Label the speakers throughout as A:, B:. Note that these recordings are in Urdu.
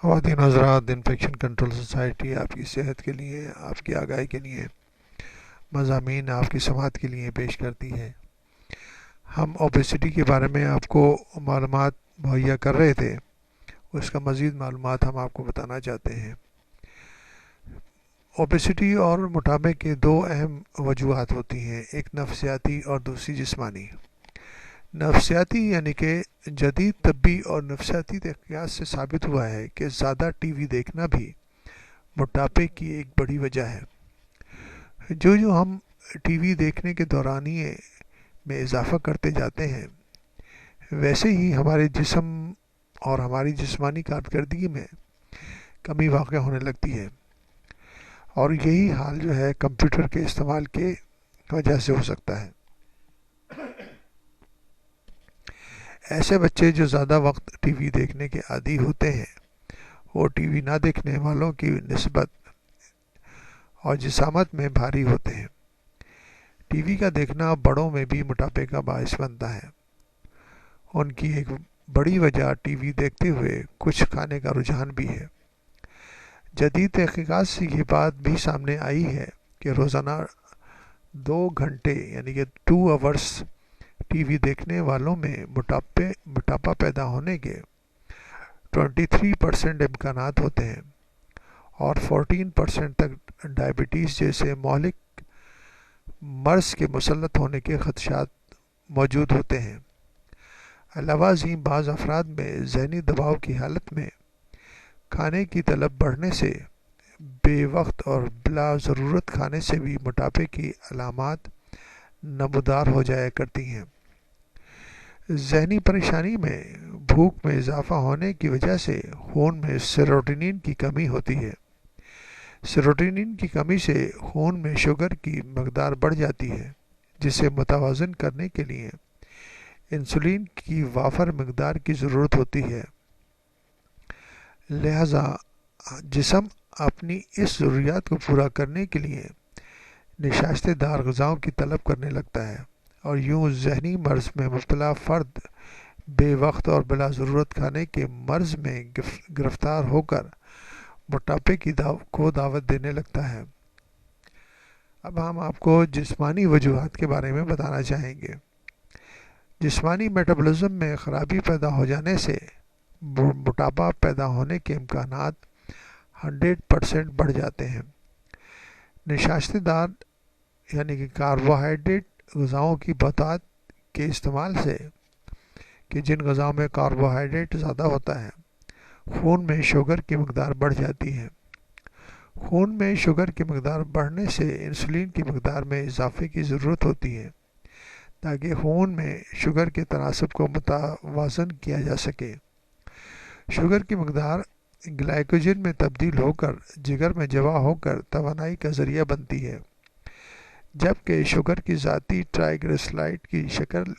A: خواتین حضرات، انفیکشن کنٹرول سوسائٹی آپ کی صحت کے لیے، آپ کی آگاہی کے لیے مضامین آپ کی سماعت کے لیے پیش کرتی ہے۔ ہم اوبیسٹی کے بارے میں آپ کو معلومات مہیا کر رہے تھے، اس کا مزید معلومات ہم آپ کو بتانا چاہتے ہیں۔ اوبیسٹی اور موٹاپے کے دو اہم وجوہات ہوتی ہیں، ایک نفسیاتی اور دوسری جسمانی۔ نفسیاتی یعنی کہ جدید طبی اور نفسیاتی تحقیقات سے ثابت ہوا ہے کہ زیادہ ٹی وی دیکھنا بھی موٹاپے کی ایک بڑی وجہ ہے۔ جو ہم ٹی وی دیکھنے کے دورانیے میں اضافہ کرتے جاتے ہیں، ویسے ہی ہمارے جسم اور ہماری جسمانی کارکردگی میں کمی واقع ہونے لگتی ہے، اور یہی حال جو ہے کمپیوٹر کے استعمال کے وجہ سے ہو سکتا ہے۔ ایسے بچے جو زیادہ وقت ٹی وی دیکھنے کے عادی ہوتے ہیں، وہ ٹی وی نہ دیکھنے والوں کی نسبت اور جسامت میں بھاری ہوتے ہیں۔ ٹی وی کا دیکھنا بڑوں میں بھی موٹاپے کا باعث بنتا ہے۔ ان کی ایک بڑی وجہ ٹی وی دیکھتے ہوئے کچھ کھانے کا رجحان بھی ہے۔ جدید تحقیقات سے یہ بات بھی سامنے آئی ہے کہ روزانہ 2 گھنٹے یعنی کہ 2 آورس ٹی وی دیکھنے والوں میں موٹاپا پیدا ہونے کے 23% امکانات ہوتے ہیں، اور 14% تک ڈائبٹیز جیسے مہلک مرض کے مسلط ہونے کے خدشات موجود ہوتے ہیں۔ علاوہ ازیں بعض افراد میں ذہنی دباؤ کی حالت میں کھانے کی طلب بڑھنے سے، بے وقت اور بلا ضرورت کھانے سے بھی موٹاپے کی علامات نمودار ہو جایا کرتی ہیں۔ ذہنی پریشانی میں بھوک میں اضافہ ہونے کی وجہ سے خون میں سیروٹونین کی کمی ہوتی ہے۔ سیروٹونین کی کمی سے خون میں شوگر کی مقدار بڑھ جاتی ہے، جسے متوازن کرنے کے لیے انسولین کی وافر مقدار کی ضرورت ہوتی ہے۔ لہذا جسم اپنی اس ضروریات کو پورا کرنے کے لیے نشاستہ دار غذاؤں کی طلب کرنے لگتا ہے، اور یوں ذہنی مرض میں مبتلا فرد بے وقت اور بلا ضرورت کھانے کے مرض میں گرفتار ہو کر موٹاپے کو دعوت دینے لگتا ہے۔ اب ہم آپ کو جسمانی وجوہات کے بارے میں بتانا چاہیں گے۔ جسمانی میٹابولزم میں خرابی پیدا ہو جانے سے موٹاپا پیدا ہونے کے امکانات 100% بڑھ جاتے ہیں۔ نشاستہ دار یعنی کہ کاربوہائیڈریٹ غذاؤں کی بہتات کے استعمال سے، کہ جن غذاؤں میں کاربوہائیڈریٹ زیادہ ہوتا ہے، خون میں شوگر کی مقدار بڑھ جاتی ہے۔ خون میں شوگر کی مقدار بڑھنے سے انسولین کی مقدار میں اضافے کی ضرورت ہوتی ہے، تاکہ خون میں شوگر کے تناسب کو متوازن کیا جا سکے۔ شوگر کی مقدار گلائکوجن میں تبدیل ہو کر جگر میں جمع ہو کر توانائی کا ذریعہ بنتی ہے، جبکہ شوگر کی ذاتی ٹرائیگلیسرائڈ کی شکل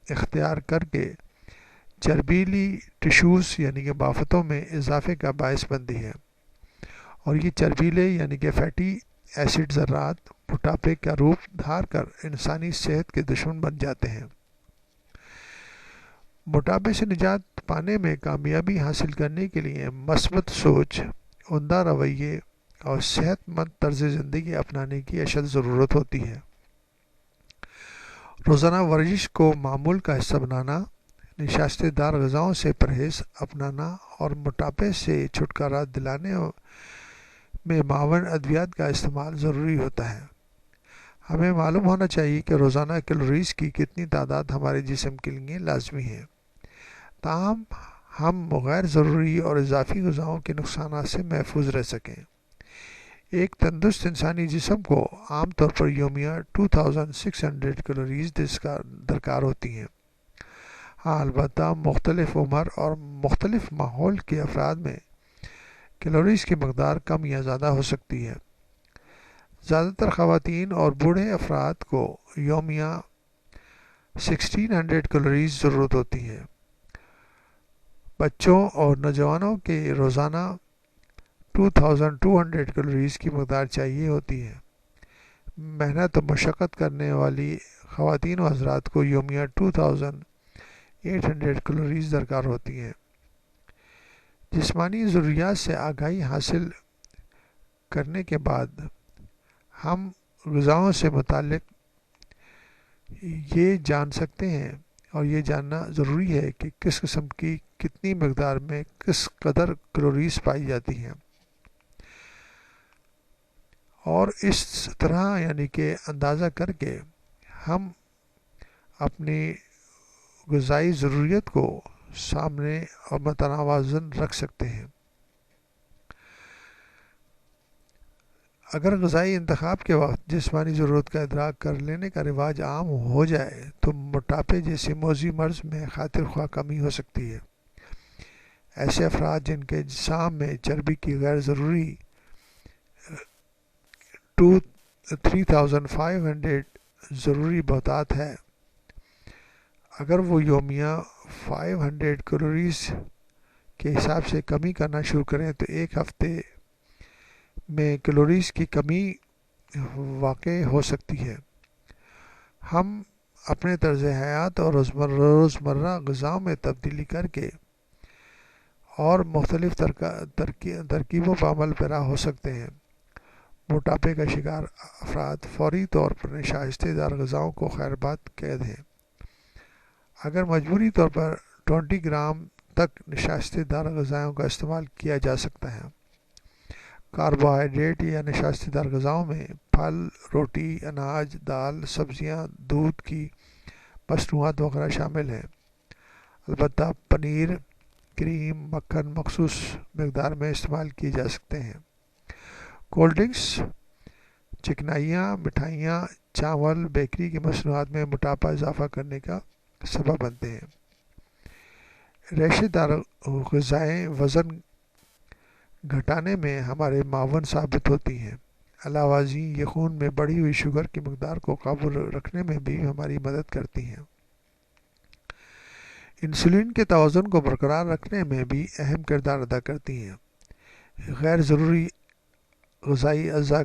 A: اختیار کر کے چربیلی ٹشوز یعنی کہ بافتوں میں اضافے کا باعث بنتی ہے، اور یہ چربیلے یعنی کہ فیٹی ایسڈ ذرات موٹاپے کا روپ دھار کر انسانی صحت کے دشمن بن جاتے ہیں۔ موٹاپے سے نجات پانے میں کامیابی حاصل کرنے کے لیے مثبت سوچ، عمدہ رویے اور صحت مند طرز زندگی اپنانے کی اشد ضرورت ہوتی ہے۔ روزانہ ورزش کو معمول کا حصہ بنانا، نشاستہ دار غذاؤں سے پرہیز اپنانا اور موٹاپے سے چھٹکارا دلانے میں معاون ادویات کا استعمال ضروری ہوتا ہے۔ ہمیں معلوم ہونا چاہیے کہ روزانہ کیلوریز کی کتنی تعداد ہمارے جسم کے لیے لازمی ہے، تاہم ہم غیر ضروری اور اضافی غذاؤں کے نقصانات سے محفوظ رہ سکیں۔ ایک تندرست انسانی جسم کو عام طور پر یومیہ 2600 کیلوریز درکار ہوتی ہیں۔ ہاں، البتہ مختلف عمر اور مختلف ماحول کے افراد میں کیلوریز کی مقدار کم یا زیادہ ہو سکتی ہے۔ زیادہ تر خواتین اور بوڑھے افراد کو یومیہ 1600 کیلوریز ضرورت ہوتی ہے۔ بچوں اور نوجوانوں کے روزانہ 2200 کیلوریز کی مقدار چاہیے ہوتی ہے۔ محنت و مشقت کرنے والی خواتین و حضرات کو یومیہ 2800 کیلوریز درکار ہوتی ہیں۔ جسمانی ضروریات سے آگاہی حاصل کرنے کے بعد ہم غذاؤں سے متعلق یہ جان سکتے ہیں اور یہ جاننا ضروری ہے کہ کس قسم کی کتنی مقدار میں کس قدر کیلوریز پائی جاتی ہیں، اور اس طرح یعنی کہ اندازہ کر کے ہم اپنی غذائی ضروریت کو سامنے اور متوازن رکھ سکتے ہیں۔ اگر غذائی انتخاب کے وقت جسمانی ضرورت کا ادراک کر لینے کا رواج عام ہو جائے تو موٹاپے جیسے موذی مرض میں خاطر خواہ کمی ہو سکتی ہے۔ ایسے افراد جن کے جسام میں چربی کی غیر ضروری 3500 ضروری بہتات ہے، اگر وہ یومیہ 500 کیلوریز کے حساب سے کمی کرنا شروع کریں تو ایک ہفتے میں کیلوریز کی کمی واقع ہو سکتی ہے۔ ہم اپنے طرز حیات اور روزمرہ غذاؤں میں تبدیلی کر کے اور مختلف ترکیبوں پر عمل پیرا ہو سکتے ہیں۔ موٹاپے کا شکار افراد فوری طور پر نشاستہ دار غذاؤں کو خیر باد قید ہیں۔ اگر مجبوری طور پر 20 گرام تک نشاستہ دار غذاؤں کا استعمال کیا جا سکتا ہے۔ کاربوہائیڈریٹ یا نشاستہ دار غذاؤں میں پھل، روٹی، اناج، دال، سبزیاں، دودھ کی مصنوعات وغیرہ شامل ہیں۔ البتہ پنیر، کریم، مکھن مخصوص مقدار میں استعمال کیے جا سکتے ہیں۔ کولڈ ڈرنکس، چکنائیاں، مٹھائیاں، چاول، بیکری کی مصنوعات میں موٹاپا اضافہ کرنے کا سبب بنتے ہیں۔ ریشے دار غذائیں وزن گھٹانے میں ہمارے معاون ثابت ہوتی ہیں۔ علاوہ ازیں یہ خون میں بڑھی ہوئی شوگر کی مقدار کو قابو رکھنے میں بھی ہماری مدد کرتی ہیں۔ انسولین کے توازن کو برقرار رکھنے میں بھی اہم کردار ادا کرتی ہیں۔ غیر ضروری غذائی اجزاء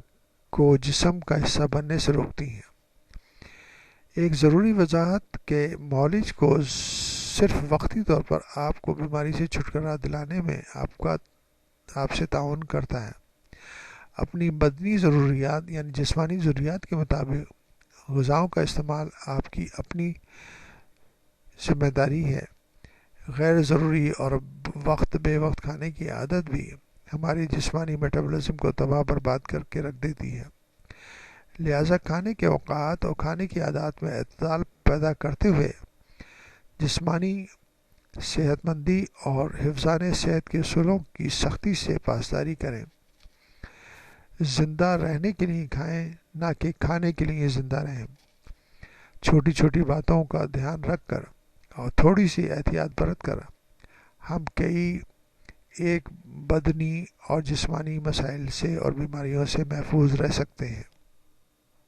A: کو جسم کا حصہ بننے سے روکتی ہیں۔ ایک ضروری وضاحت کہ معالج کو صرف وقتی طور پر آپ کو بیماری سے چھٹکارا دلانے میں آپ سے تعاون کرتا ہے۔ اپنی بدنی ضروریات یعنی جسمانی ضروریات کے مطابق غذاؤں کا استعمال آپ کی اپنی ذمہ داری ہے۔ غیر ضروری اور وقت بے وقت کھانے کی عادت بھی ہماری جسمانی میٹابولزم کو تباہ برباد کر کے رکھ دیتی ہے۔ لہٰذا کھانے کے اوقات اور کھانے کی عادات میں اعتدال پیدا کرتے ہوئے جسمانی صحت مندی اور حفظان صحت کے اصولوں کی سختی سے پاسداری کریں۔ زندہ رہنے کے لیے کھائیں، نہ کہ کھانے کے لیے زندہ رہیں۔ چھوٹی چھوٹی باتوں کا دھیان رکھ کر اور تھوڑی سی احتیاط برت کر ہم ایک بدنی اور جسمانی مسائل سے اور بیماریوں سے محفوظ رہ سکتے ہیں۔